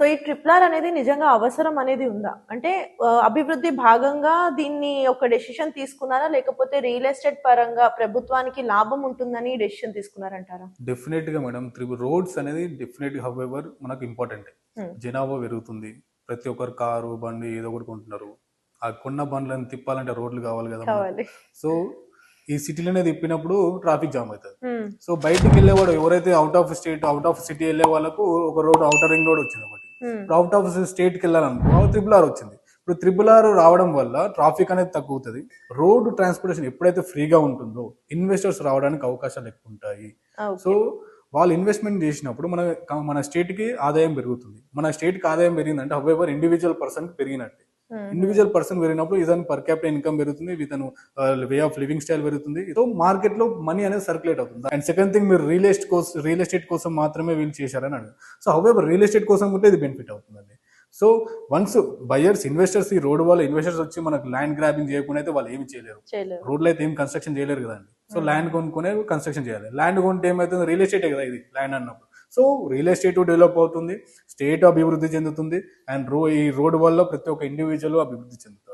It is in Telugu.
సో ఈ ట్రిపుల్ ఆర్ అనేది నిజంగా అవసరం అనేది ఉందా? అంటే అభివృద్ధి భాగంగా దీన్ని ఒక డెసిషన్ తీసుకున్నారా? లేకపోతే రియల్ ఎస్టేట్ పరంగా ప్రభుత్వానికి లాభం ఉంటుందని డెసిషన్ తీసుకున్నారంటారా? డెఫినెట్‌గా మేడం. రోడ్స్ అనేది డెఫినెట్‌గా హౌఎవర్ మనకు ఇంపార్టెంటే. హ్మ్. జనాభా పెరుగుతుంది. ప్రతి ఒక్కరు కారు, బండి ఏదో ఒకటి కొంటున్నారు. ఆ కొన్న బండ్లను తిప్పాలంటే రోడ్లు కావాలి కదా మనకు. కావాలి. సో, ఈ సిటీలోనే తిప్పినప్పుడు ట్రాఫిక్ జామ్ అయితది. హ్మ్. సో, బయటికెళ్ళేవాడు ఎవరైతే out of state, out of city ఎళ్ళే వాళ్ళకు ఒక రోడ్ ఔటర్ రింగ్ రోడ్ వచ్చింది ఒకటి. హ్మ్. ఇప్పుడు ఔట్ ఆఫ్ స్టేట్‌కెళ్ళాలనుకో త్రిపుల్ ఆర్ వచ్చింది. ఇప్పుడు త్రిపుల్ ఆర్ రావడం వల్ల ట్రాఫిక్ అనేది తగ్గుతది. రోడ్ ట్రాన్స్‌పోర్టేషన్ ఎప్పుడైతే ఫ్రీగా ఉంటుందో ఇన్వెస్టర్స్ రావడానికి అవకాశాలు ఎక్కువుంటాయి. So, okay. వాళ్ళు ఇన్వెస్ట్‌మెంట్ జేసినప్పుడు మన స్టేట్‌కి ఆదాయం పెరుగుతుంది. మన స్టేట్‌కి ఆదాయం పెరిగిందంటే హౌఎవర్ ఇండివిడ్యువల్ పర్సన్‌కి పెరిగినట్టే. హుహు. ఇండివిడ్యువల్ పర్సన్ పెరిగినప్పుడు ఇతను పర్ క్యాపిటల్ ఇన్‌కమ్ పెరుగుతుంది. ఇతను వే ఆఫ్ లివింగ్ స్టైల్ పెరుగుతుంది. సో, మార్కెట్‌లో మనీ అనేది సర్క్యులేట్ అవుతుంది. అండ్ సెకండ్ థింగ్ మీరు రియల్ ఎస్టేట్ కోసం మాత్రమే వీళ్ళు చేశారని అడిగారు. సో, హౌఎవర్ రియల్ ఎస్టేట్ కోసం కూడా ఇది బెనిఫిట్ అవుతుందండి. సో, వన్స్ ఇన్వెస్టర్స్ ఈ రోడ్ వల్ల ఇన్వెస్టర్స్ వచ్చి మనకు ల్యాండ్ గ్రాబింగ్ చేయకుండా అయితే వాళ్ళు ఏమి చేయలేరు. చేయలేరు. రోడ్లు అయితే ఏం కన్స్ట్రక్షన్ చేయలేరు కదండి. సో హ్మ్. ల్యాండ్ కొనుక్కునే కన్స్ట్రక్షన్ చేయాలి. ల్యాండ్ కొంటే ఏమవుతుంది, రియల్ ఎస్టేటే కదా ఇది ల్యాండ్ అన్నప్పుడు. సో రియల్ ఎస్టేట్ డెవలప్ అవుతుంది, స్టేట్ అభివృద్ధి చెందుతుంది, అండ్ ఈ రోడ్ వల్ల ప్రతి ఒక్క ఇండివిజువల్ అభివృద్ధి చెందుతారు.